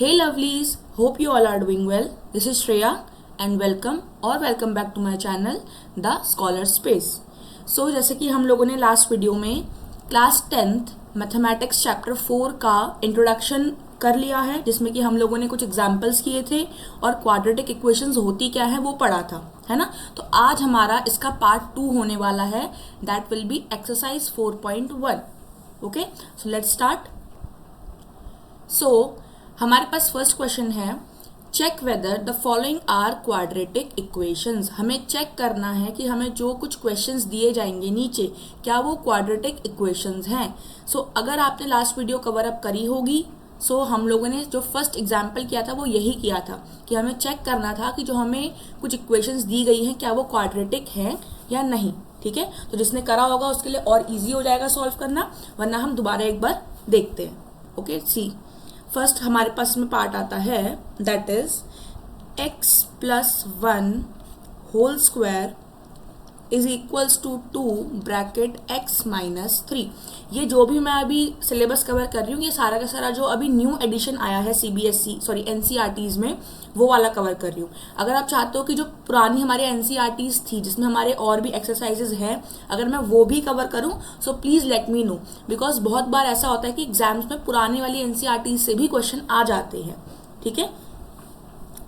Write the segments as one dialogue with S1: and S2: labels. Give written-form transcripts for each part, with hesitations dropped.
S1: Hey lovelies, hope you all are doing well. This is Shreya and welcome back to my channel The Scholar Space. So जैसे कि हम लोगों ने last video में class 10th mathematics chapter 4 का introduction कर लिया है, जिसमें कि हम लोगों ने कुछ एग्जाम्पल्स किए थे और क्वाड्रेटिक इक्वेशंस होती क्या है वो पढ़ा था, है ना। तो आज हमारा इसका पार्ट 2 होने वाला है, that will be exercise 4.1. Okay, so let's start. So हमारे पास फर्स्ट क्वेश्चन है, check whether the following are quadratic equations. हमें चेक करना है कि हमें जो कुछ क्वेश्चंस दिए जाएंगे नीचे, क्या वो क्वाड्रेटिक इक्वेशंस हैं. सो अगर आपने लास्ट वीडियो कवर अप करी होगी, सो हम लोगों ने जो फर्स्ट एग्जाम्पल किया था वो यही किया था कि हमें चेक करना था कि जो हमें कुछ इक्वेशंस दी गई हैं क्या वो क्वाड्रेटिक हैं या नहीं. ठीक है, तो जिसने करा होगा उसके लिए और इजी हो जाएगा सॉल्व करना, वरना हम दोबारा एक बार देखते हैं. ओके, सी फर्स्ट हमारे पास में पार्ट आता है, that is x plus 1 whole square is equals to 2 bracket x minus 3. ये जो भी मैं अभी सिलेबस कवर कर रही हूँ, ये सारा का सारा जो अभी न्यू एडिशन आया है NCERTs में, वो वाला कवर कर रही हूँ. अगर आप चाहते हो कि जो पुरानी हमारे NCERTs थी जिसमें हमारे और भी एक्सरसाइजेज हैं, अगर मैं वो भी कवर करूँ so please let me no, because बहुत बार ऐसा होता है कि एग्जाम्स में पुरानी वाली NCERTs से भी क्वेश्चन आ जाते हैं. ठीक है,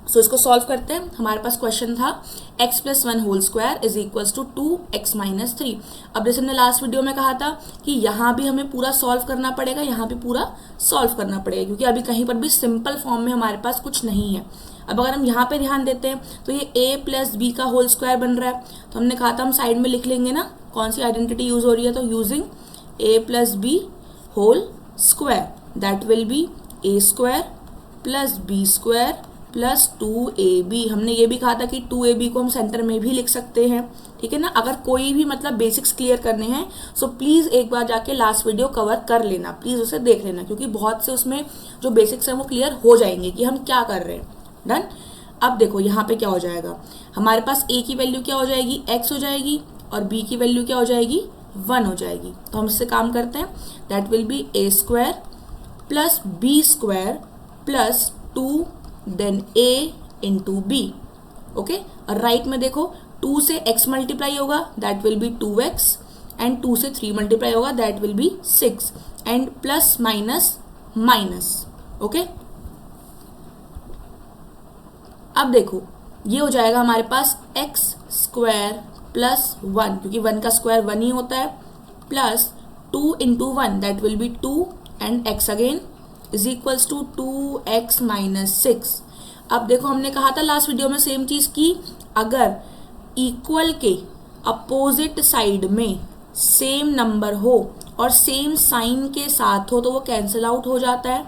S1: सो इसको सॉल्व करते हैं. हमारे पास क्वेश्चन था x plus 1 whole square is equals to 2x minus 3. अब जैसे हमने लास्ट वीडियो में कहा था कि यहाँ भी हमें पूरा सॉल्व करना पड़ेगा, यहाँ भी पूरा सॉल्व करना पड़ेगा, क्योंकि अभी कहीं पर भी सिंपल फॉर्म में हमारे पास कुछ नहीं है. अब अगर हम यहाँ पे ध्यान देते हैं तो ये a प्लस बी का होल स्क्वायर बन रहा है, तो हमने कहा था हम साइड में लिख लेंगे ना कौन सी आइडेंटिटी यूज हो रही है, तो using a plus b whole square, that will be a square plus b square plus 2ab. हमने ये भी कहा था कि 2ab को हम सेंटर में भी लिख सकते हैं. ठीक है ना. अगर कोई भी मतलब बेसिक्स क्लियर करने हैं सो प्लीज़ एक बार जाके लास्ट वीडियो कवर कर लेना, प्लीज़ उसे देख लेना, क्योंकि बहुत से उसमें जो बेसिक्स हैं वो क्लियर हो जाएंगे कि हम क्या कर रहे हैं. डन. अब देखो यहाँ पे क्या हो जाएगा, हमारे पास a की वैल्यू क्या हो जाएगी, x हो जाएगी, और b की वैल्यू क्या हो जाएगी, 1 हो जाएगी. तो हम इससे काम करते हैं, that will be a square plus b square plus 2 then a into b. Okay, और राइट में देखो 2 से x मल्टीप्लाई होगा, that will be 2x, and 2 से 3 मल्टीप्लाई होगा, that will be 6, and plus minus minus. Okay, अब देखो ये हो जाएगा हमारे पास x स्क्वायर प्लस 1, क्योंकि 1 का स्क्वायर 1 ही होता है, plus 2 into 1, that will be 2, and x again is equals to 2x minus 6. अब देखो हमने कहा था लास्ट वीडियो में सेम चीज़ की, अगर इक्वल के अपोजिट साइड में सेम नंबर हो और सेम साइन के साथ हो तो वो कैंसिल आउट हो जाता है.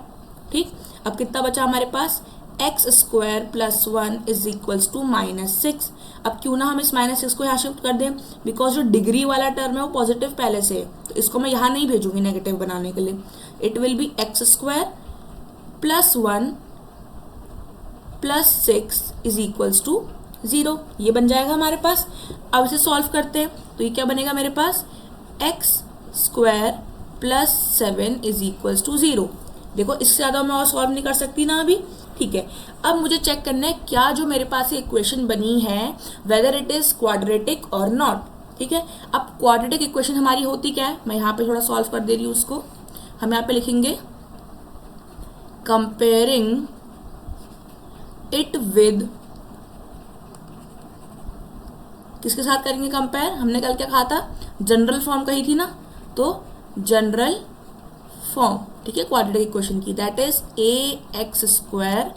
S1: ठीक, अब कितना बचा हमारे पास, x square plus 1 is equals to minus 6. अब क्यों ना हम इस माइनस 6 को यहाँ शिफ्ट कर दें, बिकॉज जो डिग्री वाला टर्म है वो पॉजिटिव पहले से है, तो इसको मैं यहाँ नहीं भेजूंगी नेगेटिव बनाने के लिए. It will be x square plus 1 plus 6 is equals to 0. ये बन जाएगा हमारे पास. अब इसे सॉल्व करते हैं तो ये क्या बनेगा मेरे पास, x square plus 7 is equals to 0. देखो इससे ज़्यादा मैं और सॉल्व नहीं कर सकती ना अभी. ठीक है, अब मुझे चेक करना है क्या जो मेरे पास इक्वेशन बनी है वेदर इट इज क्वाड्रेटिक और नॉट. ठीक है, अब क्वाड्रेटिक इक्वेशन हमारी होती क्या है, मैं यहाँ पे थोड़ा सॉल्व कर दे रही हूँ उसको. हम यहाँ पे लिखेंगे कंपेयरिंग इट विद, किसके साथ करेंगे कंपेयर, हमने कल क्या कहा था, जनरल फॉर्म कही थी ना, तो जनरल फॉर्म. ठीक है, क्वाड्रेटिक इक्वेशन की, that is ax square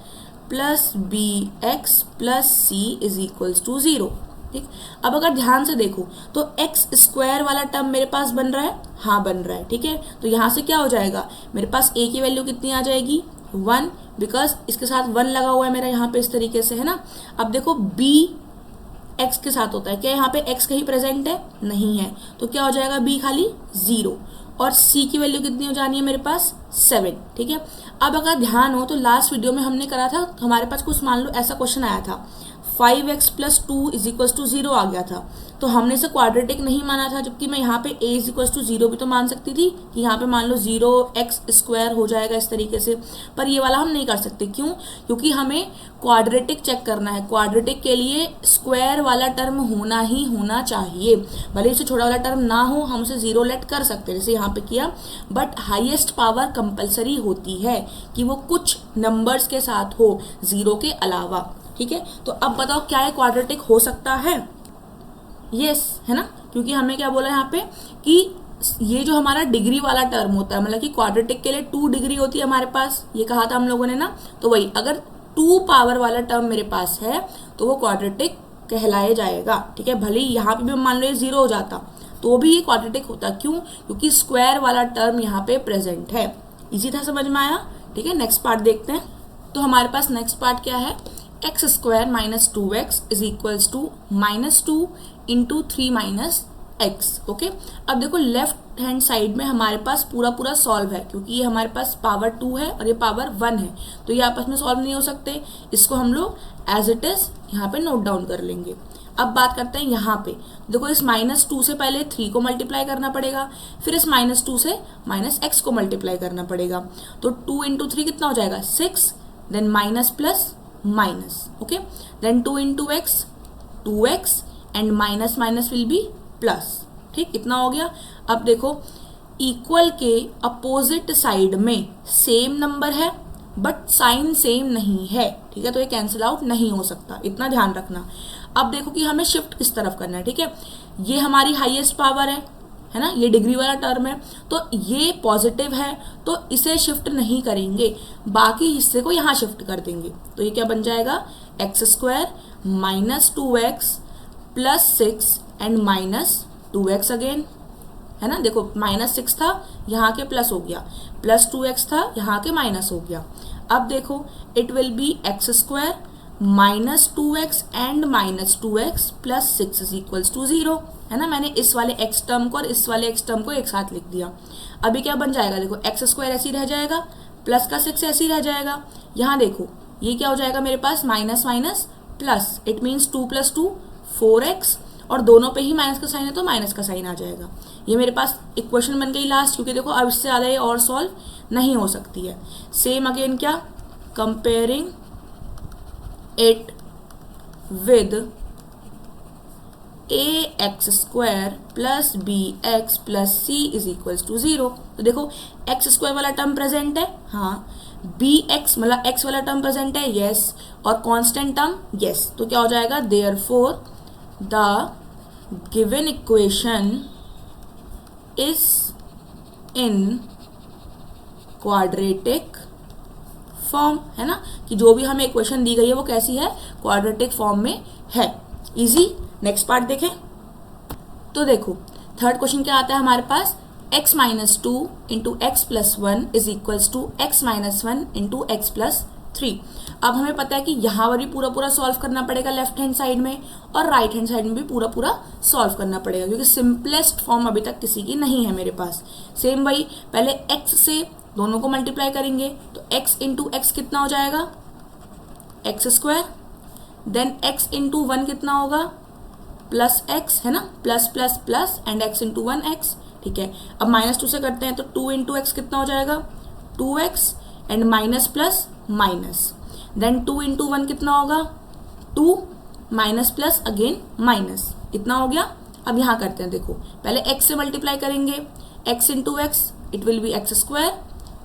S1: plus bx plus c is equals to 0. ठीक, अब अगर ध्यान से देखो तो x स्क्वायर वाला टर्म मेरे पास बन रहा है, हाँ बन रहा है. ठीक है, तो यहाँ से क्या हो जाएगा, मेरे पास a की वैल्यू कितनी आ जाएगी, 1, बिकॉज इसके साथ 1 लगा हुआ है मेरा यहाँ पे इस तरीके से, है ना. अब देखो b x के साथ होता है, क्या यहाँ पे x कहीं प्रेजेंट है, नहीं है, तो क्या हो जाएगा, b खाली 0, और c की वैल्यू कितनी हो जानी है मेरे पास 7. ठीक है, अब अगर ध्यान हो तो लास्ट वीडियो में हमने करा था, हमारे पास कुछ मान लो ऐसा क्वेश्चन आया था, 5x plus 2 is equals to 0 आ गया था. तो हमने इसे क्वाड्रेटिक नहीं माना था, जबकि मैं यहाँ पे a इज इक्वल टू 0 भी तो मान सकती थी कि यहाँ पे मान लो 0x² हो जाएगा इस तरीके से, पर ये वाला हम नहीं कर सकते। क्यों? क्योंकि हमें क्वाड्रेटिक चेक करना है। क्वाड्रेटिक के लिए स्क्वायर वाला टर्म होना ही होना चाहिए, भले इससे छोटा वाला टर्म ना हो, हम उसे 0 लेट कर सकते हैं जैसे यहाँ पे किया, बट हाईएस्ट पावर कंपलसरी होती है कि वो कुछ नंबर्स के साथ हो 0 के अलावा। ठीक है, तो अब बताओ क्या ये क्वाड्रेटिक हो सकता है? यस, है ना, क्योंकि हमें क्या बोला यहाँ पे कि ये जो हमारा डिग्री वाला टर्म होता है, मतलब कि क्वाड्रेटिक के लिए 2 डिग्री होती है हमारे पास, ये कहा था हम लोगों ने ना, तो वही अगर 2 पावर वाला टर्म मेरे पास है तो वो क्वाड्रेटिक कहलाया जाएगा। ठीक है, भले ही यहाँ पे भी मान लो ये 0 हो जाता तो भी ये क्वाड्रेटिक होता। क्यों? क्योंकि स्क्वायर वाला टर्म यहाँ पे प्रेजेंट है। इसी था, समझ में आया? ठीक है, नेक्स्ट पार्ट देखते हैं। तो हमारे पास नेक्स्ट पार्ट क्या है? x² minus 2x is equals to -2 into 3 minus x. Okay, अब देखो लेफ्ट हैंड साइड में हमारे पास पूरा सॉल्व है, क्योंकि ये हमारे पास पावर 2 है और ये पावर 1 है, तो ये आपस में सॉल्व नहीं हो सकते। इसको हम लोग एज इट इज यहाँ पे नोट डाउन कर लेंगे। अब बात करते हैं यहाँ पे, देखो इस -2 से पहले 3 को मल्टीप्लाई करना पड़ेगा, फिर इस -2 से -x को मल्टीप्लाई करना पड़ेगा, तो 2 इंटू 3 कितना हो जाएगा? 6, then minus plus minus, okay, then 2 into x 2x and minus minus will be plus. ठीक, इतना हो गया। अब देखो इक्वल के अपोजिट साइड में सेम नंबर है बट साइन सेम नहीं है। ठीक है, तो ये कैंसिल आउट नहीं हो सकता, इतना ध्यान रखना। अब देखो कि हमें शिफ्ट किस तरफ करना है। ठीक है, ये हमारी हाईएस्ट पावर है ना, ये डिग्री वाला टर्म है, तो ये पॉजिटिव है तो इसे शिफ्ट नहीं करेंगे, बाकी हिस्से को यहाँ शिफ्ट कर देंगे। तो ये क्या बन जाएगा? x² minus 2x plus 6 and minus 2x again, है ना। देखो -6 था, यहाँ के प्लस हो गया, प्लस 2x था, यहाँ के माइनस हो गया। अब देखो it will be x² minus 2x and minus 2x plus 6 is equals to 0, है ना। मैंने इस वाले x टर्म को और इस वाले x टर्म को एक साथ लिख दिया। अभी क्या बन जाएगा? देखो x² ऐसे ही रह जाएगा, प्लस का 6 ऐसे ही रह जाएगा। यहाँ देखो ये क्या हो जाएगा मेरे पास? Minus minus plus, it means 2 + 2 4x, और दोनों पे ही माइनस का साइन है तो माइनस का साइन आ जाएगा। ये मेरे पास इक्वेशन बन गई लास्ट, क्योंकि देखो अब इससे ज़्यादा ये और सॉल्व नहीं हो सकती है। सेम अगेन क्या? Comparing it with ax² plus bx plus c is equals to 0। तो देखो x² वाला टर्म प्रेजेंट है, हाँ, bx मतलब x वाला टर्म प्रेजेंट है, यस, और कांस्टेंट टर्म, यस। तो क्या हो जाएगा? Therefore the given equation is in quadratic form, है ना, कि जो भी हमें इक्वेशन दी गई है वो कैसी है? क्वाड्रेटिक फॉर्म में है। इजी। नेक्स्ट पार्ट देखें। तो देखो थर्ड क्वेश्चन क्या आता है हमारे पास? x minus 2 into x plus 1 is equals to x minus 1 into x plus 3। अब हमें पता है कि यहाँ पर भी पूरा सॉल्व करना पड़ेगा लेफ्ट हैंड साइड में, और राइट हैंड साइड में भी पूरा सॉल्व करना पड़ेगा, क्योंकि सिंपलेस्ट फॉर्म अभी तक किसी की नहीं है मेरे पास। सेम वही, पहले x से दोनों को मल्टीप्लाई करेंगे, तो x इंटू एक्स कितना हो जाएगा? x², देन x इंटू 1 कितना होगा? प्लस x, है ना, plus plus plus and x into 1x। ठीक है, अब -2 से करते हैं तो 2 इंटू एक्स कितना हो जाएगा? 2x and minus plus minus, then 2 into 1 कितना होगा? 2 माइनस प्लस अगेन माइनस, इतना हो गया। अब यहाँ करते हैं, देखो पहले x से मल्टीप्लाई करेंगे, x into x it will be x²,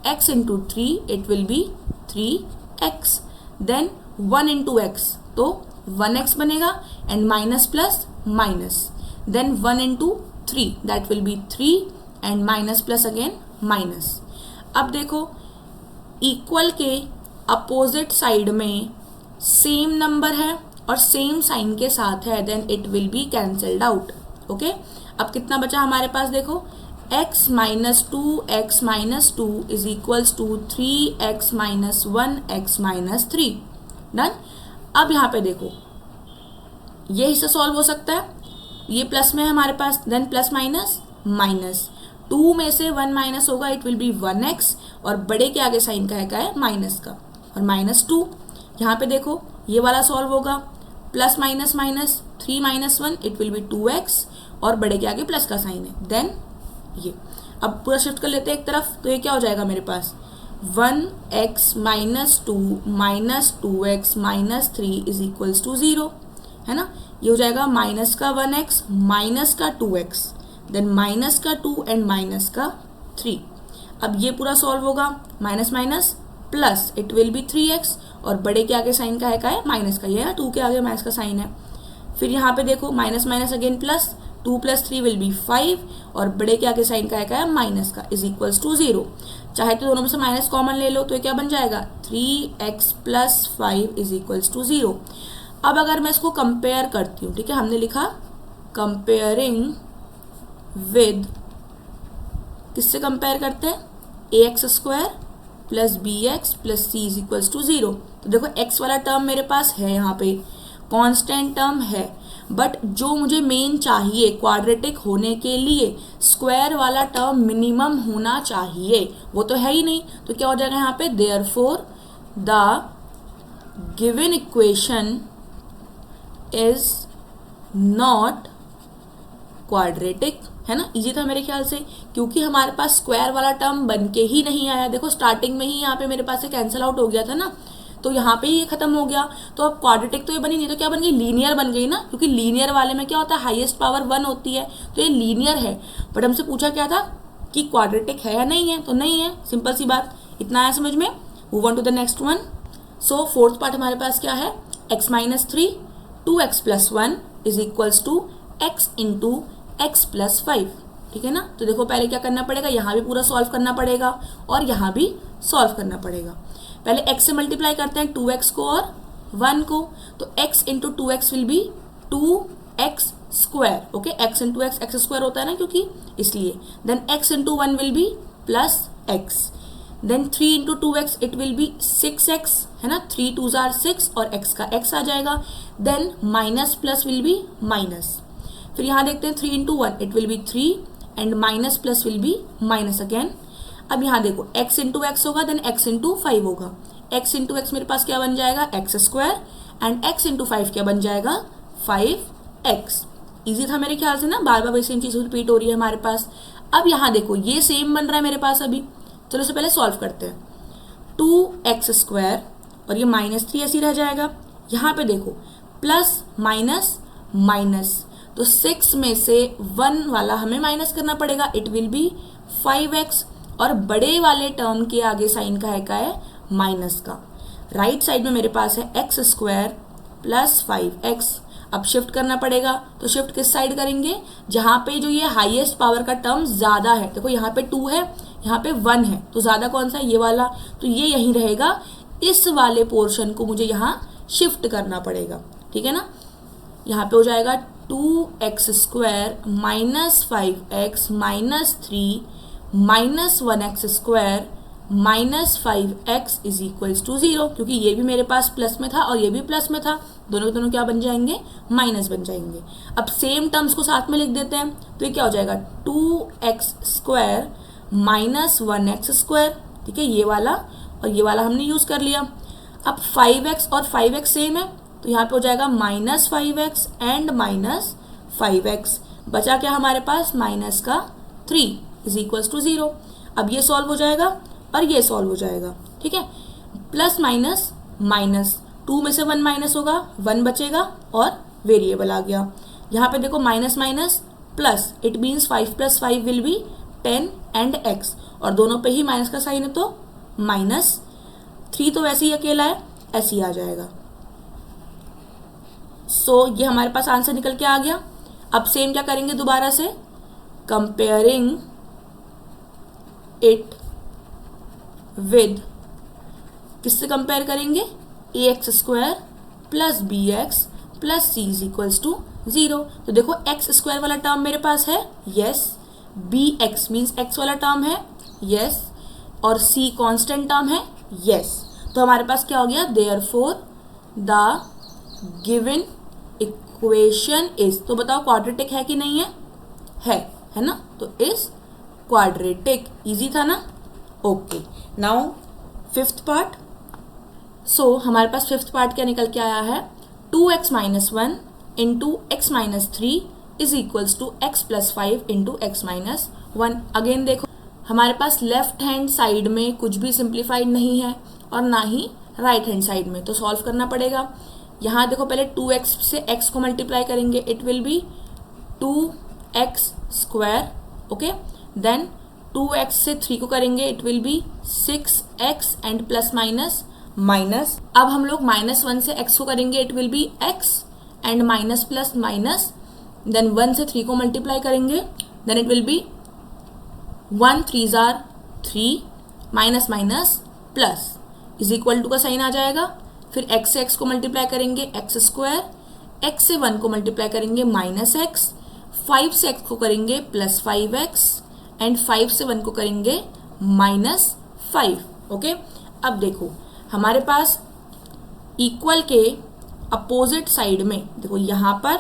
S1: x into 3 it will be 3x, then 1 into x तो 1x बनेगा and minus plus minus, then 1 into 3 that will be 3 and minus plus again minus. अब देखो equal के opposite side में same number है और same sign के साथ है, then it will be cancelled out. Okay, अब कितना बचा हमारे पास? देखो x minus 2 is equals to 3x minus 1x minus 3। Done. अब यहाँ पे देखो ये हिस्सा सॉल्व हो सकता है, ये प्लस में है हमारे पास, देन प्लस माइनस माइनस, 2 में से 1 माइनस होगा, इट विल बी 1x, और बड़े के आगे साइन का है माइनस का, और -2। यहाँ पे देखो ये वाला सॉल्व होगा, plus minus minus 3 minus 1 it will be 2x, और बड़े के आगे प्लस का साइन है, देन ये। अब पूरा शिफ्ट कर लेते हैं एक तरफ, तो ये क्या हो जाएगा मेरे पास 1x minus 2 minus 2x minus 3 is equals to 0, है ना। ये हो जाएगा माइनस का 1x माइनस का 2x, देन माइनस का 2 एंड माइनस का 3। अब ये पूरा सॉल्व होगा, minus minus plus it will be 3x, और बड़े के आगे साइन का है माइनस का, ये है 2 के आगे माइनस का साइन है। फिर यहाँ पे देखो minus minus again plus, 2 plus 3 will be 5, और बड़े के आगे साइन का है माइनस का, इज इक्वल्स टू 0। चाहे तो दोनों में से माइनस कॉमन ले लो, तो ये क्या बन जाएगा 3x plus 5 is equals to 0। अब अगर मैं इसको कंपेयर करती हूँ, ठीक है, हमने लिखा कंपेयरिंग विद, किससे कंपेयर करते हैं, ax square plus bx plus c is equals to 0। तो देखो x वाला टर्म मेरे पास है, यहाँ पे कांस्टेंट टर्म है, बट जो मुझे मेन चाहिए क्वाड्रेटिक होने के लिए स्क्वायर वाला टर्म मिनिमम होना चाहिए, वो तो है ही नहीं। तो क्या हो जाएगा यहाँ पे, therefore the given equation is not quadratic, है ना। इजी था मेरे ख्याल से, क्योंकि हमारे पास स्क्वायर वाला टर्म बन के ही नहीं आया। देखो स्टार्टिंग में ही यहाँ पे मेरे पास से कैंसिल आउट हो गया था ना, तो यहाँ पे ही ये खत्म हो गया। तो अब क्वाड्रेटिक तो ये बनी नहीं, तो क्या बन गई, लीनियर बन गई ना, क्योंकि लीनियर वाले में क्या होता है, हाईएस्ट पावर 1 होती है, तो ये लीनियर है। बट हमसे पूछा क्या था कि क्वाड्रेटिक है या नहीं है, तो नहीं है, सिंपल सी बात, इतना आया समझ में। Move on to the next one. So fourth part हमारे पास क्या है, x minus 3 2x plus 1 is equals to x into x plus 5, ठीक है ना। तो देखो पहले क्या करना पड़ेगा, यहाँ भी पूरा सॉल्व करना पड़ेगा और यहाँ भी सॉल्व करना पड़ेगा। पहले x से मल्टीप्लाई करते हैं 2x को और 1 को, तो x into 2x will be 2x square, okay, x into x square होता है ना क्योंकि, इसलिए। Then x into 1 will be plus x, then 3 into 2x it will be 6x, है ना, 3 2s आर 6 और x का x आ जाएगा। Then minus plus will be minus, फिर यहाँ देखते हैं 3 into 1 it will be 3 and minus plus will be minus again. अब यहाँ देखो x इंटू एक्स होगा, देन x इंटू 5 होगा, x इंटू एक्स मेरे पास क्या बन जाएगा, x square, and x into 5 क्या बन जाएगा 5x। इजी था मेरे ख्याल से ना, बार बार सेम चीज रिपीट हो रही है हमारे पास। अब यहाँ देखो ये सेम बन रहा है मेरे पास अभी, चलो इससे पहले सॉल्व करते हैं। 2x स्क्वायर और ये माइनस 3 ऐसे रह जाएगा। यहाँ पे देखो प्लस माइनस माइनस, तो 6 में से 1 वाला हमें माइनस करना पड़ेगा, इट विल बी 5x, और बड़े वाले टर्म के आगे साइन का है माइनस का। राइट साइड में मेरे पास है x स्क्वायर प्लस 5x। अब शिफ्ट करना पड़ेगा, तो शिफ्ट किस साइड करेंगे, जहाँ पे जो ये हाईएस्ट पावर का टर्म ज़्यादा है। देखो यहाँ पे 2 है, यहाँ पे 1 है, तो ज़्यादा कौन सा है, ये वाला, तो ये यहीं रहेगा। इस वाले पोर्शन को मुझे यहाँ शिफ्ट करना पड़ेगा, ठीक है ना। यहाँ पे हो जाएगा 2x square minus 5x minus 3 minus 1x square minus 5x is equals to 0, क्योंकि ये भी मेरे पास प्लस में था और ये भी प्लस में था, दोनों के दोनों क्या बन जाएंगे, माइनस बन जाएंगे। अब सेम टर्म्स को साथ में लिख देते हैं, तो ये क्या हो जाएगा 2x square minus 1x square, ठीक है, ये वाला और ये वाला हमने यूज कर लिया। अब 5x और 5x सेम है, तो यहाँ पे हो जाएगा minus 5x and minus 5x, बचा क्या हमारे पास माइनस का 3 इज इक्वल्स टू 0। अब ये सॉल्व हो जाएगा और ये सॉल्व हो जाएगा, ठीक है। प्लस माइनस माइनस, 2 में से 1 माइनस होगा, 1 बचेगा और वेरिएबल आ गया। यहाँ पे देखो minus minus plus, it means 5 plus 5 will be 10 and x, और दोनों पे ही माइनस का साइन है तो माइनस, 3 तो वैसे ही अकेला है, ऐसे ही आ जाएगा। सो ये हमारे पास आंसर निकल के आ गया। अब सेम क्या करेंगे दोबारा से, कंपेयरिंग इट विद, किससे कंपेयर करेंगे, ax square plus bx plus c is equals to 0। तो देखो x स्क्वायर वाला टर्म मेरे पास है, यस, bx मीन्स x वाला टर्म है, यस, और c कांस्टेंट टर्म है, यस। तो हमारे पास क्या हो गया, therefore the given equation is, तो बताओ क्वाड्रेटिक है कि नहीं है ना, तो इज क्वाड्रेटिक। इजी था ना, okay. Now fifth part. So हमारे पास फिफ्थ पार्ट क्या निकल के आया है, 2x minus 1 into x minus three is equals to x plus five into x minus one. Again देखो हमारे पास लेफ्ट हैंड साइड में कुछ भी सिंप्लीफाइड नहीं है और ना ही राइट हैंड साइड में, तो सॉल्व करना पड़ेगा। यहाँ देखो पहले 2x से x को मल्टीप्लाई करेंगे, it will be 2x square, okay. Then 2x से 3 को करेंगे, it will be 6x and plus minus minus. अब हम लोग -1 से x को करेंगे, it will be x and minus plus minus. Then 1 से 3 को मल्टीप्लाई करेंगे, देन इट विल बी 1 3 जार 3 minus minus plus is equal to का साइन आ जाएगा। फिर x से x को मल्टीप्लाई करेंगे एक्स स्क्वायर, x से 1 को मल्टीप्लाई करेंगे -x, 5 से x को करेंगे प्लस 5x एंड 5 से 1 को करेंगे -5, ओके। अब देखो हमारे पास इक्वल के अपोजिट साइड में देखो यहाँ पर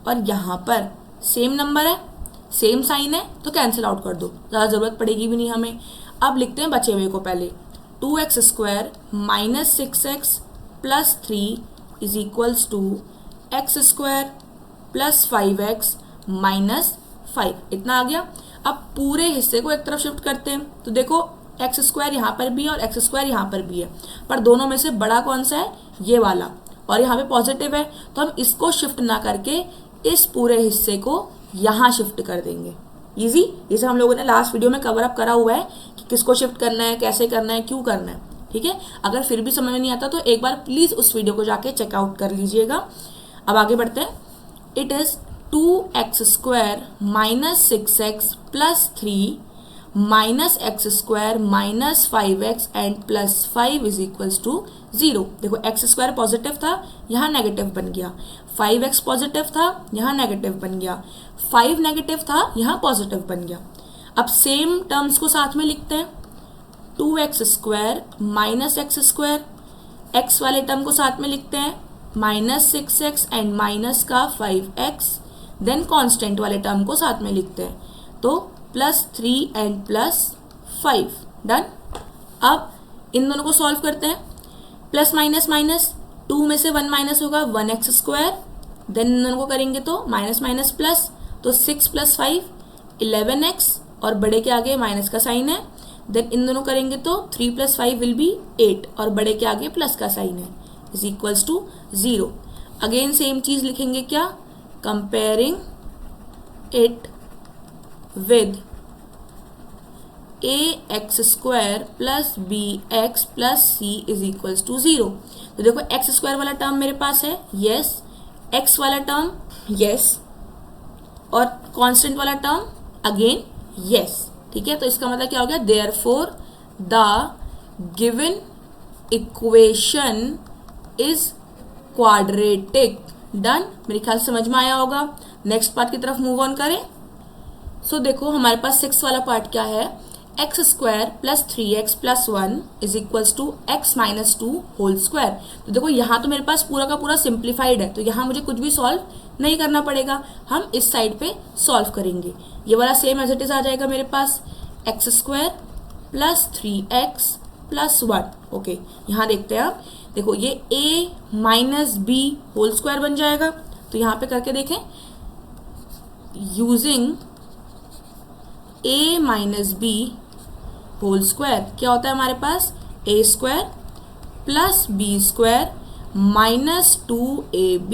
S1: और यहाँ पर सेम नंबर है, सेम साइन है, तो कैंसिल आउट कर दो, ज़्यादा ज़रूरत पड़ेगी भी नहीं हमें। अब लिखते हैं बचे हुए को पहले, 2x square minus 6x plus 3 is equals to x square plus 5x minus 5, इतना आ गया। अब पूरे हिस्से को एक तरफ शिफ्ट करते हैं, तो देखो एक्स स्क्वायर यहाँ पर भी है और एक्स स्क्वायर यहाँ पर भी है, पर दोनों में से बड़ा कौन सा है, ये वाला, और यहाँ पे पॉजिटिव है, तो हम इसको शिफ्ट ना करके इस पूरे हिस्से को यहाँ शिफ्ट कर देंगे। इजी, इसे हम लोगों ने लास्ट वीडियो में कवर अप करा हुआ है कि किसको शिफ्ट करना है, कैसे करना है, क्यों करना है, ठीक है। अगर फिर भी समझ में नहीं आता तो एक बार प्लीज़ उस वीडियो को जाके चेकआउट कर लीजिएगा। अब आगे बढ़ते हैं। It is 2x square minus 6x plus 3 minus x square minus 5x and plus 5 is equals to 0। देखो एक्स स्क्वायर पॉजिटिव था, यहाँ नेगेटिव बन गया, 5x पॉजिटिव था, यहाँ नेगेटिव बन गया, 5 नेगेटिव था, यहाँ पॉजिटिव बन गया। अब सेम टर्म्स को साथ में लिखते हैं, 2x square minus x square, x वाले टर्म को साथ में लिखते हैं माइनस 6x एंड माइनस का 5x, देन कांस्टेंट वाले टर्म को साथ में लिखते हैं, तो प्लस 3 एंड प्लस 5, डन। अब इन दोनों को सॉल्व करते हैं, प्लस माइनस माइनस, 2 में से 1 माइनस होगा 1x स्क्वायर, देन इन दोनों को करेंगे तो माइनस माइनस प्लस, तो 6 प्लस 5 11x और बड़े के आगे माइनस का साइन है, देन इन दोनों करेंगे तो 3 प्लस 5 विल बी 8 और बड़े के आगे प्लस का साइन है, is equals to 0। Again same चीज लिखेंगे, क्या, comparing it with ax square plus bx plus c is equals to 0। तो देखो एक्स स्क्वायर वाला टर्म मेरे पास है, यस, एक्स वाला टर्म यस, और कांस्टेंट वाला टर्म अगेन यस, ठीक है। तो इसका मतलब क्या हो गया, therefore the given equation is quadratic, done. मेरे ख्याल से समझ में आया होगा। नेक्स्ट पार्ट की तरफ मूव ऑन करें। सो देखो हमारे पास 6 वाला पार्ट क्या है, x square plus 3x plus 1 is equals to x minus 2 whole square. तो देखो यहाँ तो मेरे पास पूरा का पूरा सिंप्लीफाइड है, तो यहाँ मुझे कुछ भी सॉल्व नहीं करना पड़ेगा, हम इस साइड पे सॉल्व करेंगे। ये वाला सेम एज इट इज आ जाएगा मेरे पास, x square plus 3x plus 1, ओके। यहाँ देखते हैं आप, देखो ये a minus b whole square बन जाएगा, तो यहाँ पे करके देखें, using a minus b whole square क्या होता है हमारे पास, a square plus b square minus 2ab,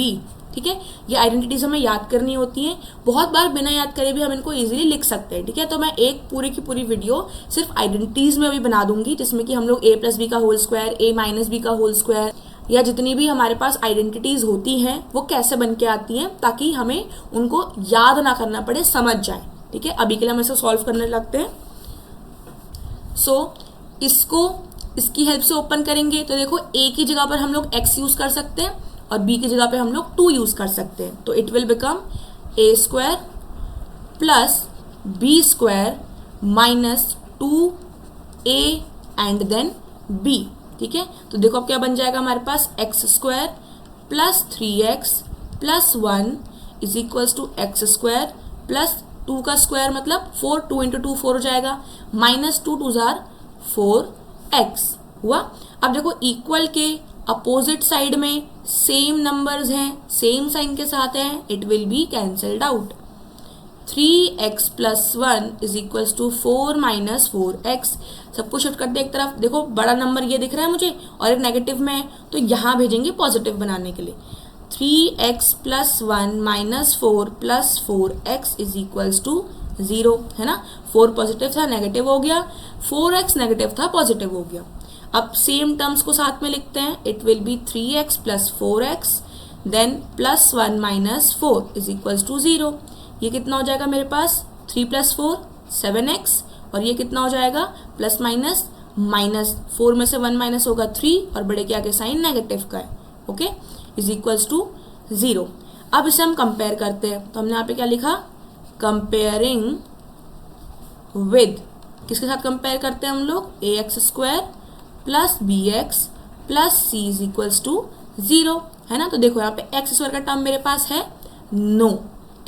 S1: ठीक है। ये आइडेंटिटीज हमें याद करनी होती हैं, बहुत बार बिना याद करे भी हम इनको इजीली लिख सकते हैं, ठीक है। तो मैं एक पूरी की पूरी वीडियो सिर्फ आइडेंटिटीज में अभी बना दूंगी, जिसमें कि हम लोग a प्लस बी का whole square, a minus b का होल स्क्वायर, या जितनी भी हमारे पास आइडेंटिटीज होती हैं वो कैसे बन के आती हैं, ताकि हमें उनको याद ना करना पड़े, समझ जाए, ठीक है। अभी के लिए हम इसे सॉल्व करने लगते हैं। सो इसको इसकी हेल्प से ओपन करेंगे, तो देखो a की जगह पर हम लोग x यूज कर सकते हैं और b की जगह पे हम लोग 2 यूज कर सकते हैं, तो it will become a square plus b square minus 2a and then b, ठीक है। तो देखो अब क्या बन जाएगा हमारे पास, x square plus 3x plus 1 is equals to x square plus 2 का स्क्वायर मतलब 4, 2 इंटू 2 4 हो जाएगा, माइनस 2 2 जार 4x हुआ। अब देखो इक्वल के अपोजिट साइड में सेम नंबर्स हैं, सेम साइन के साथ हैं, it will be cancelled out. 3x + 1 is equals to 4 - 4x। सबको शिफ्ट कर दे एक तरफ। देखो बड़ा नंबर ये दिख रहा है मुझे और एक नेगेटिव में है, तो यहाँ भेजेंगे पॉजिटिव बनाने के लिए। 3x + 1 - 4 + 4x is equals to 0, है ना। 4 पॉजिटिव था, नेगेटिव हो गया, 4x नेगेटिव था, पॉजिटिव हो गया। अब सेम टर्म्स को साथ में लिखते हैं। It will be 3x + 4x then +1 - 4 is equals to 0। ये कितना हो जाएगा मेरे पास, 3 + 4 7x, और ये कितना हो जाएगा प्लस माइनस माइनस 4 में से 1 माइनस होगा 3 और बड़े के आगे साइन नेगेटिव का है, ओके, इज इक्वल्स टू 0। अब इसे हम कंपेयर करते हैं, तो हमने यहाँ पे क्या लिखा, कंपेयरिंग विद, किसके साथ कंपेयर करते हैं हम लोग, ax² + bx + c is equals to 0, है ना। तो देखो यहाँ पे x² का टर्म मेरे पास है, नो,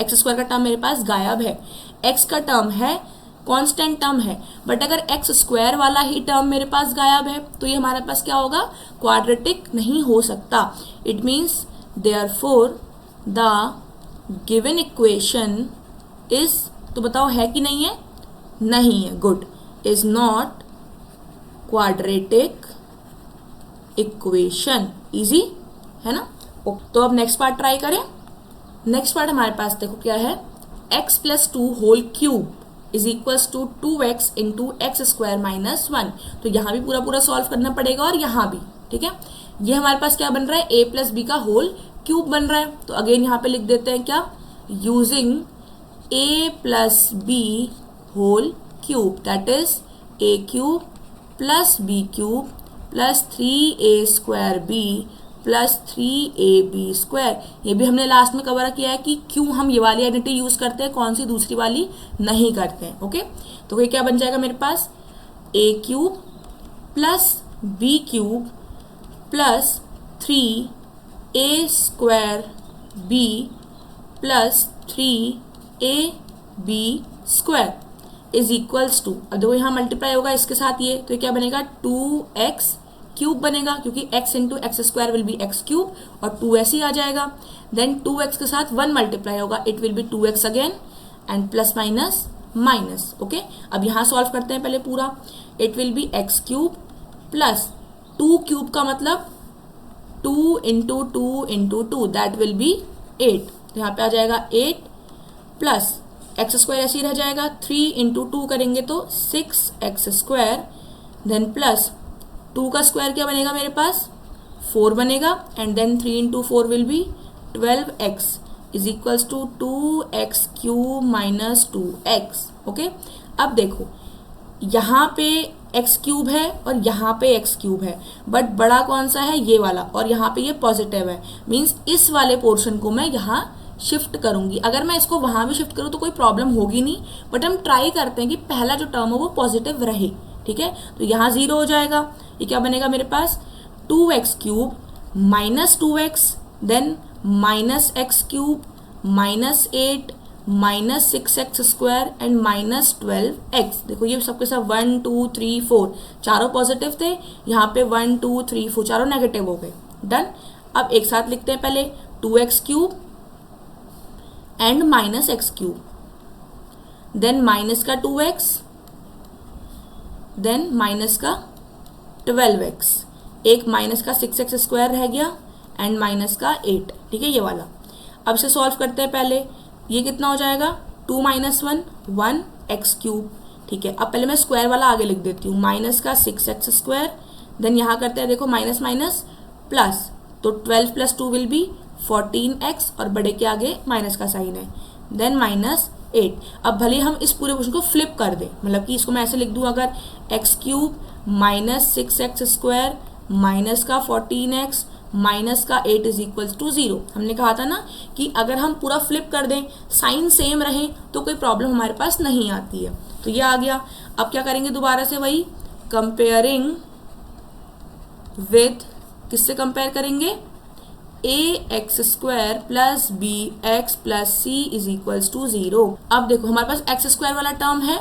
S1: x² का टर्म मेरे पास गायब है। x का टर्म है, कांस्टेंट टर्म है, बट अगर x² वाला ही टर्म मेरे पास गायब है तो ये हमारे पास क्या होगा, क्वाड्रेटिक नहीं हो सकता। It means therefore the given equation is, तो बताओ है कि नहीं है, नहीं है, good, is not quadratic equation. Easy है ना। तो अब नेक्स्ट पार्ट ट्राई करें। नेक्स्ट पार्ट हमारे पास देखो क्या है, x + 2 whole cube is equals to 2x × x² - 1। तो यहाँ भी पूरा पूरा सॉल्व करना पड़ेगा और यहाँ भी, ठीक है। ये हमारे पास क्या बन रहा है, a + b का होल क्यूब बन रहा है। तो अगेन यहाँ पे लिख देते हैं क्या, using a + b whole cube, that is a³ + b³ + 3a² b + 3ab²। ये भी हमने लास्ट में कवर किया है कि क्यों हम ये वाली आइडेंटिटी यूज करते हैं, कौन सी दूसरी वाली नहीं करते हैं, ओके। तो ये क्या बन जाएगा मेरे पास, a³ + b³ + 3a² b + 3ab² is equals to, अब देखो यहाँ मल्टीप्लाई होगा इसके साथ ये, तो ये क्या बनेगा, 2x³ बनेगा, क्योंकि x × x² will be x³ और 2s ही आ जाएगा। देन 2x के साथ 1 मल्टीप्लाई होगा, it will be 2x again and plus minus minus, okay. अब यहाँ सॉल्व करते हैं पहले पूरा। इट विल बी x³ + 2³ का मतलब 2 × 2 × 2 दैट विल बी 8। तो यहाँ पे आ जाएगा 8 प्लस x² ऐसे ही रह जाएगा, 3 × 2 करेंगे तो 6x², देन प्लस 2 का स्क्वायर क्या बनेगा मेरे पास, 4 बनेगा, and then 3 × 4 will be 12x is equals to 2x³ - 2x, okay. अब देखो यहाँ पे x³ है और यहाँ पे x³ है, बट बड़ा कौन सा है, ये वाला, और यहाँ पे ये पॉजिटिव है, मीन्स इस वाले पोर्शन को मैं यहाँ शिफ्ट करूंगी। अगर मैं इसको वहां भी शिफ्ट करूं तो कोई प्रॉब्लम होगी नहीं, बट हम ट्राई करते हैं कि पहला जो टर्म हो वो पॉजिटिव रहे, ठीक है। तो यहाँ 0 हो जाएगा, ये क्या बनेगा मेरे पास, 2x³ - 2x then -x³ -8 -6x² and -12x। देखो ये सबके सब 1 2 3 4 चारों पॉजिटिव थे, यहाँ पे 1 2 3 4 चारों नेगेटिव हो गए, डन। अब एक साथ लिखते हैं पहले 2x³ and -x³, then minus का 2x, देन माइनस का 12x, एक माइनस का 6x² रह गया एंड माइनस का 8, ठीक है, ये वाला। अब इसे सॉल्व करते हैं पहले, ये कितना हो जाएगा, 2 - 1 1x³, ठीक है। अब पहले मैं स्क्वायर वाला आगे लिख देती हूँ, माइनस का 6x², देन यहाँ करते हैं देखो माइनस माइनस प्लस, तो 12 + 2 विल बी 14x और बड़े के आगे माइनस का साइन है, देन -8। अब भले हम इस पूरे क्वेश्चन को फ्लिप कर दें, मतलब कि इसको मैं ऐसे लिख दूं, अगर x³ - 6x² माइनस का 14x माइनस का 8 इज इक्वल्स टू 0। हमने कहा था ना कि अगर हम पूरा फ्लिप कर दें, साइन सेम रहे तो कोई प्रॉब्लम हमारे पास नहीं आती है। तो ये आ गया। अब क्या करेंगे, दोबारा से वही कंपेयरिंग विद, किससे कंपेयर करेंगे, ax² + bx + c is equals to 0। अब देखो हमारे पास x² वाला टर्म है,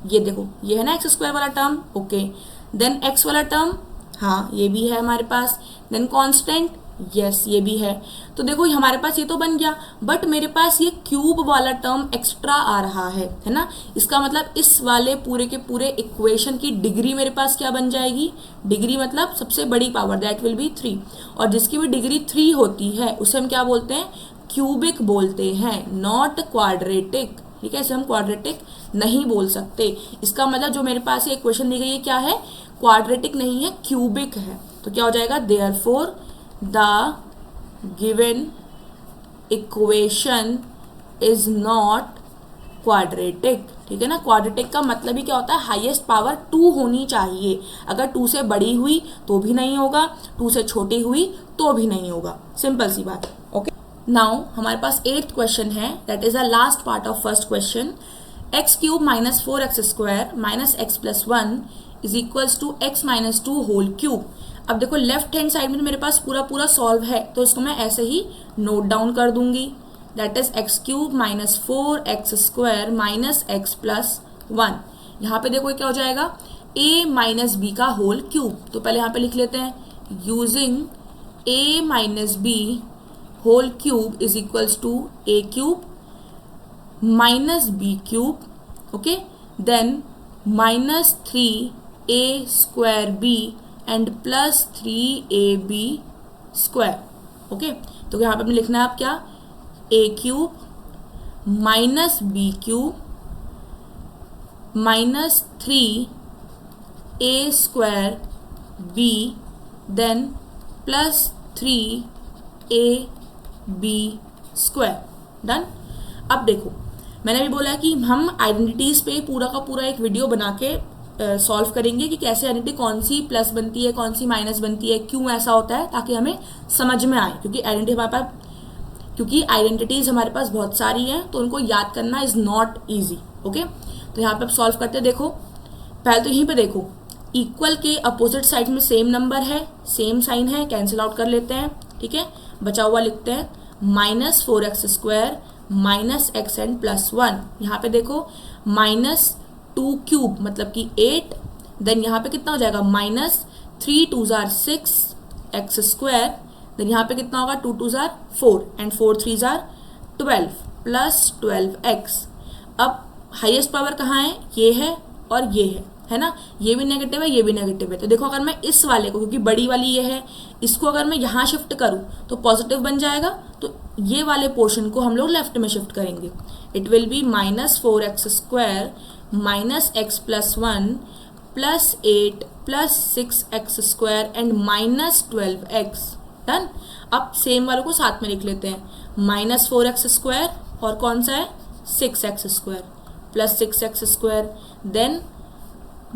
S1: ये देखो ये है ना x² वाला टर्म, ओके। देन x वाला टर्म, हाँ ये भी है हमारे पास, देन कांस्टेंट, यस ये भी है। तो देखो हमारे पास ये तो बन गया, बट मेरे पास ये क्यूब वाला टर्म एक्स्ट्रा आ रहा है ना। इसका मतलब इस वाले पूरे के पूरे इक्वेशन की डिग्री मेरे पास क्या बन जाएगी, डिग्री मतलब सबसे बड़ी पावर, दैट विल बी 3। और जिसकी भी डिग्री 3 होती है उसे हम क्या बोलते हैं, क्यूबिक बोलते हैं, नॉट क्वाड्रेटिक। ठीक है, इसे हम क्वाड्रेटिक नहीं बोल सकते। इसका मतलब जो मेरे पास ये इक्वेशन दी गई है क्या है, क्वाड्रेटिक नहीं है, क्यूबिक है। तो क्या हो जाएगा, therefore the given equation is not quadratic. ठीक है ना, क्वाड्रेटिक का मतलब ही क्या होता है, हाईएस्ट पावर 2 होनी चाहिए। अगर 2 से बड़ी हुई तो भी नहीं होगा, 2 से छोटी हुई तो भी नहीं होगा, सिंपल सी बात। ओके, नाउ हमारे पास 8th क्वेश्चन है, that is the last part of first question. X cube minus 4x square minus x plus 1 is equals to x minus 2 whole cube. अब देखो लेफ्ट हैंड साइड में मेरे पास पूरा पूरा सॉल्व है, तो इसको मैं ऐसे ही नोट डाउन कर दूंगी, that is x cube minus 4x square minus x plus 1। यहाँ पे देखो क्या हो जाएगा, a माइनस बी का होल क्यूब। तो पहले यहाँ पे लिख लेते हैं, using a minus b whole cube is equals to a cube minus b cube, okay, then minus 3a square b and plus 3ab square. Okay, तो यहाँ पे हमें लिखना है आप क्या, a cube minus b cube minus 3a square b then plus 3ab square. Done. अब देखो मैंने भी बोला कि हम आइडेंटिटीज पे पूरा का पूरा एक वीडियो बना के सॉल्व करेंगे कि कैसे आइडेंटिटी कौन सी प्लस बनती है, कौन सी माइनस बनती है, क्यों ऐसा होता है, ताकि हमें समझ में आए। क्योंकि आइडेंटिटीज हमारे पास बहुत सारी हैं, तो उनको याद करना इज नॉट ईजी। ओके, तो यहाँ पे आप सॉल्व करते हैं। देखो पहले तो यहीं पे देखो, इक्वल के अपोजिट साइड में सेम नंबर है, सेम साइन है, कैंसिल आउट कर लेते हैं। ठीक है, बचा हुआ लिखते हैं minus 4x square minus x and plus 1। यहाँ पे देखो माइनस 2 क्यूब मतलब कि 8, देन यहाँ पे कितना हो जाएगा, माइनस 3 2 जार 6 एक्स स्क्वायर, देन यहाँ पे कितना होगा, 2 2 jar 4 and 4 3 jar 12 plus 12x। अब हाईएस्ट पावर कहाँ है, ये है और ये है ना, ये भी नेगेटिव है, ये भी नेगेटिव है। तो देखो अगर मैं इस वाले को, क्योंकि बड़ी वाली ये है, इसको अगर मैं यहाँ शिफ्ट करूँ तो पॉजिटिव बन जाएगा, तो ये वाले पोर्शन को हम लोग लेफ्ट में शिफ्ट करेंगे। It will be minus 4x square minus x plus 1 plus 8 plus 6x square and minus 12x। Done. अब सेम वालों को साथ में लिख लेते हैं, माइनस 4x स्क्वायर और कौन सा है, 6x square plus 6x square, then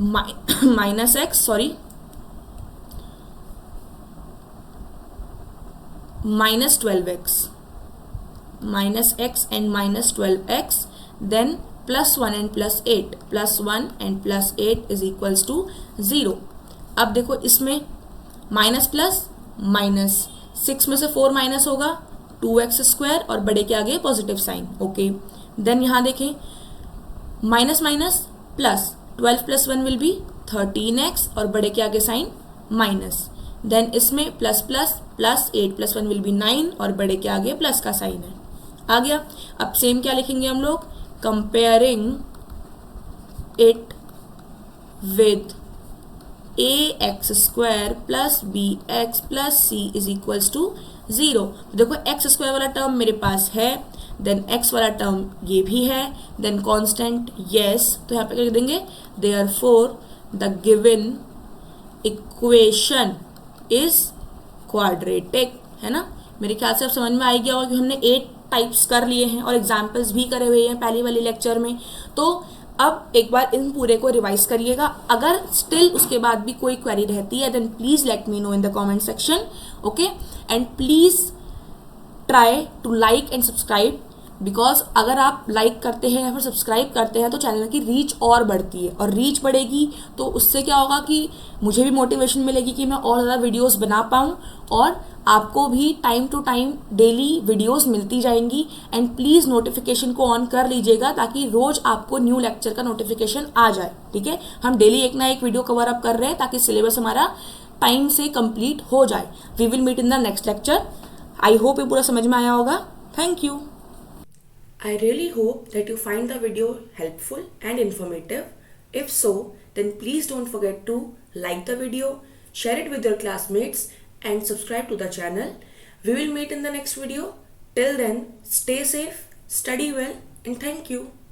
S1: minus x, sorry minus 12x, minus x and minus 12x, then plus 1 and plus 8, plus 1 and plus 8 is equals to 0। अब देखो इसमें माइनस प्लस माइनस, 6 में से 4 minus होगा, 2x स्क्वायर और बड़े के आगे पॉजिटिव साइन। ओके, देन यहाँ देखें minus minus plus, 12 plus 1 will B 13x और बड़े के आगे साइन माइनस, देन इसमें plus plus plus 8 plus 1 will B 9 और बड़े के आगे प्लस का साइन है, आ गया। अब सेम क्या लिखेंगे हम लोग, comparing it with ax square plus bx plus c is equals to 0। देखो एक्स स्क्वायर वाला टर्म मेरे पास है, देन x वाला टर्म ये भी है, देन कांस्टेंट यस। तो यहाँ पे क्या लिख देंगे, therefore the given equation is quadratic, है ना। मेरे ख्याल से अब समझ में आ गया होगा कि हमने 8 टाइप्स कर लिए हैं और एग्जाम्पल्स भी करे हुए हैं पहले वाले लेक्चर में। तो अब एक बार इन पूरे को रिवाइज करिएगा। अगर स्टिल उसके बाद भी कोई क्वेरी रहती है, then please let me know in the comment section. Okay, and please try to like and subscribe, because अगर आप लाइक करते हैं या फिर सब्सक्राइब करते हैं तो चैनल की रीच और बढ़ती है, और रीच बढ़ेगी तो उससे क्या होगा कि मुझे भी मोटिवेशन मिलेगी कि मैं और ज़्यादा वीडियोस बना पाऊँ, और आपको भी time to time daily videos मिलती जाएंगी। एंड प्लीज़ नोटिफिकेशन को ऑन कर लीजिएगा ताकि रोज़ आपको न्यू लेक्चर का नोटिफिकेशन आ जाए। ठीक है, हम डेली एक ना एक वीडियो कवर अप कर रहे हैं ताकि सिलेबस हमारा टाइम से कंप्लीट हो जाए। We will meet in the next lecture. I hope ये पूरा समझ में आया होगा। Thank you. I really hope that you find the video helpful and informative. If so, then please don't forget to like the video, share it with your classmates, and subscribe to the channel. We will meet in the next video. Till then, stay safe, study well, and thank you.